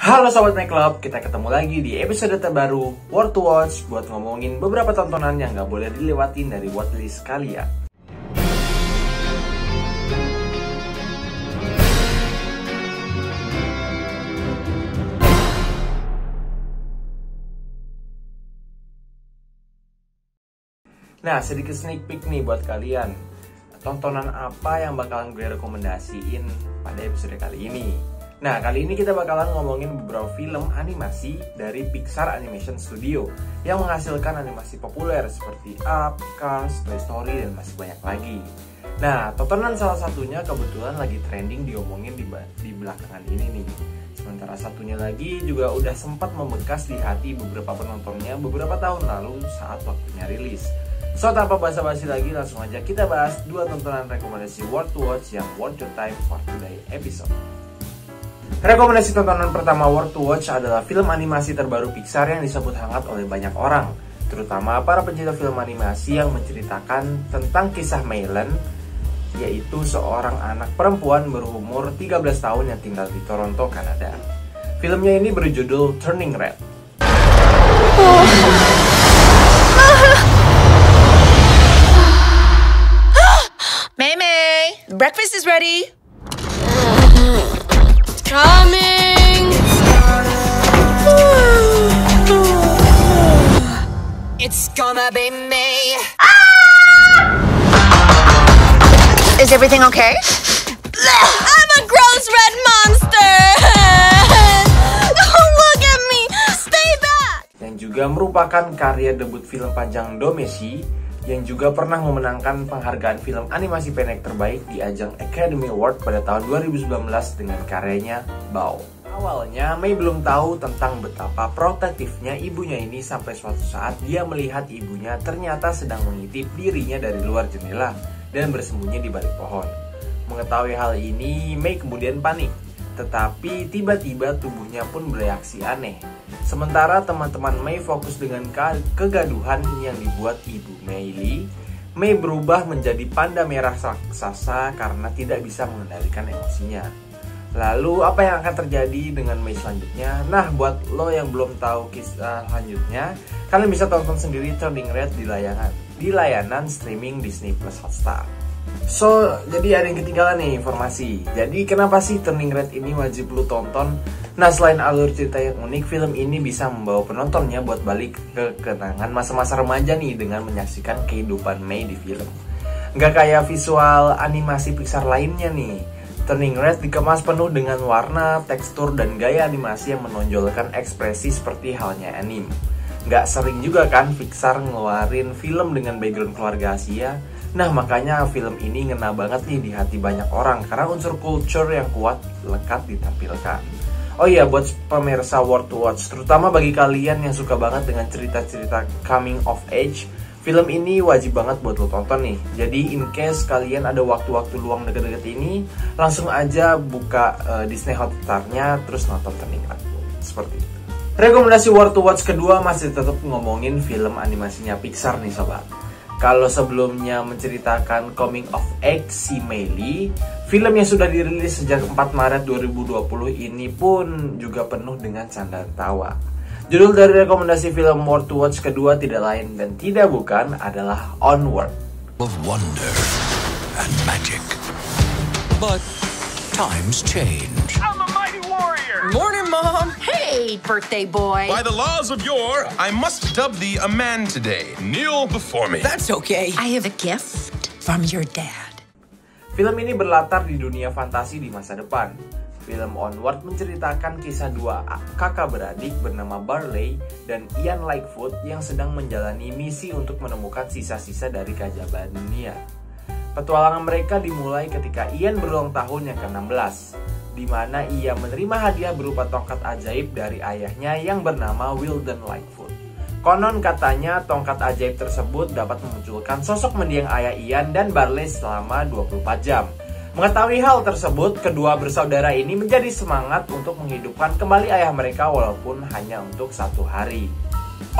Halo Sobat My Club, kita ketemu lagi di episode terbaru What to Watch buat ngomongin beberapa tontonan yang gak boleh dilewatin dari watchlist kalian. Nah, sedikit sneak peek nih buat kalian. Tontonan apa yang bakalan gue rekomendasiin pada episode kali ini. Nah, kali ini kita bakalan ngomongin beberapa film animasi dari Pixar Animation Studio yang menghasilkan animasi populer seperti Up, Cars, Toy Story, dan masih banyak lagi. Nah, tontonan salah satunya kebetulan lagi trending diomongin di belakangan ini nih. Sementara satunya lagi juga udah sempat membekas di hati beberapa penontonnya beberapa tahun lalu saat waktunya rilis. So, tanpa basa-basi lagi, langsung aja kita bahas dua tontonan rekomendasi What to Watch yang worth your time for today episode. Rekomendasi tontonan pertama What to Watch adalah film animasi terbaru Pixar yang disebut hangat oleh banyak orang, terutama para pencinta film animasi yang menceritakan tentang kisah Maylan, yaitu seorang anak perempuan berumur 13 tahun yang tinggal di Toronto, Kanada. Filmnya ini berjudul Turning Red. May, breakfast is ready. Coming. It's gonna be me. Is everything okay? I'm a gross red monster. Don't look at me. Stay back. Yang juga merupakan karya debut film panjang Domesday, yang juga pernah memenangkan penghargaan film animasi pendek terbaik di ajang Academy Award pada tahun 2019 dengan karyanya Bao. Awalnya, May belum tahu tentang betapa protektifnya ibunya ini sampai suatu saat dia melihat ibunya ternyata sedang mengintip dirinya dari luar jendela dan bersembunyi di balik pohon. Mengetahui hal ini, May kemudian panik. Tetapi tiba-tiba tubuhnya pun bereaksi aneh. Sementara teman-teman May fokus dengan kegaduhan yang dibuat ibu May berubah menjadi panda merah raksasa karena tidak bisa mengendalikan emosinya. Lalu apa yang akan terjadi dengan May selanjutnya? Nah, buat lo yang belum tahu kisah lanjutnya, kalian bisa tonton sendiri Turning Red di layanan streaming Disney Plus Hotstar. So, jadi ada yang ketinggalan nih informasi. Jadi kenapa sih Turning Red ini wajib lu tonton? Nah, selain alur cerita yang unik, film ini bisa membawa penontonnya buat balik ke kenangan masa-masa remaja nih dengan menyaksikan kehidupan May di film. Nggak kayak visual animasi Pixar lainnya nih. Turning Red dikemas penuh dengan warna, tekstur, dan gaya animasi yang menonjolkan ekspresi seperti halnya anime. Nggak sering juga kan Pixar ngeluarin film dengan background keluarga Asia. Nah, makanya film ini ngena banget nih di hati banyak orang karena unsur culture yang kuat lekat ditampilkan. Oh iya, buat pemirsa What to Watch, terutama bagi kalian yang suka banget dengan cerita-cerita coming of age, film ini wajib banget buat lo tonton nih. Jadi in case kalian ada waktu-waktu luang deket-deket ini, langsung aja buka Disney Hotstar-nya terus nonton Turning Red. Seperti itu. Rekomendasi What to Watch kedua masih tetap ngomongin film animasinya Pixar nih sobat. Kalau sebelumnya menceritakan coming of age si Maylee, film yang sudah dirilis sejak 4 Maret 2020 ini pun juga penuh dengan canda tawa. Judul dari rekomendasi film What to Watch kedua tidak lain dan tidak bukan adalah Onward. Of wonder and magic. But times change. I'm a mighty warrior! Morning, Mom. Hey, birthday boy. By the laws of yore, I must dub thee a man today. Kneel before me. That's okay. I have a gift from your dad. Film ini berlatar di dunia fantasi di masa depan. Film Onward menceritakan kisah dua kakak beradik bernama Barley dan Ian Lightfoot yang sedang menjalani misi untuk menemukan sisa-sisa dari keajaiban dunia. Petualangan mereka dimulai ketika Ian berulang tahun yang ke-16, di mana ia menerima hadiah berupa tongkat ajaib dari ayahnya yang bernama Wilden Lightfoot. Konon katanya tongkat ajaib tersebut dapat memunculkan sosok mendiang ayah Ian dan Barley selama 24 jam. Mengetahui hal tersebut, kedua bersaudara ini menjadi semangat untuk menghidupkan kembali ayah mereka walaupun hanya untuk 1 hari.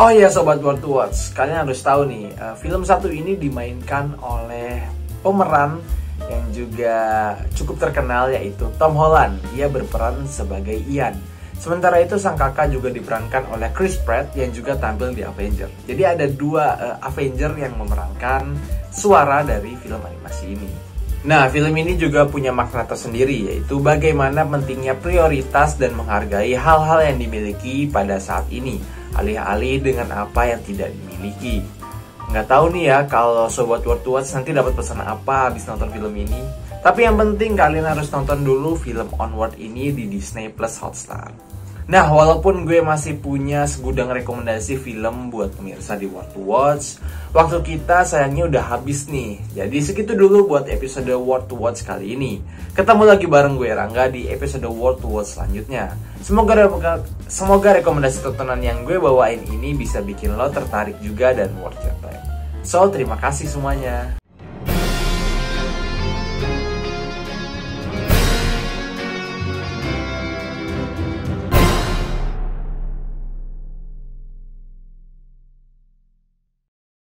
Oh iya sobat What to Watch, kalian harus tahu nih, film satu ini dimainkan oleh pemeran yang juga cukup terkenal yaitu Tom Holland. Dia berperan sebagai Ian. Sementara itu sang kakak juga diperankan oleh Chris Pratt yang juga tampil di Avenger. Jadi ada dua Avenger yang memerankan suara dari film animasi ini. Nah, film ini juga punya makna tersendiri, yaitu bagaimana pentingnya prioritas dan menghargai hal-hal yang dimiliki pada saat ini, alih-alih dengan apa yang tidak dimiliki. Nggak tahu nih ya kalau Sobat Word to Watch nanti dapat pesan apa habis nonton film ini. Tapi yang penting kalian harus nonton dulu film Onward ini di Disney Plus Hotstar. Nah, walaupun gue masih punya segudang rekomendasi film buat pemirsa di Word to Watch, waktu kita sayangnya udah habis nih. Jadi segitu dulu buat episode Word to Watch kali ini. Ketemu lagi bareng gue Rangga di episode Word to Watch selanjutnya. Semoga rekomendasi tontonan yang gue bawain ini bisa bikin lo tertarik juga dan worth your time. So, terima kasih semuanya.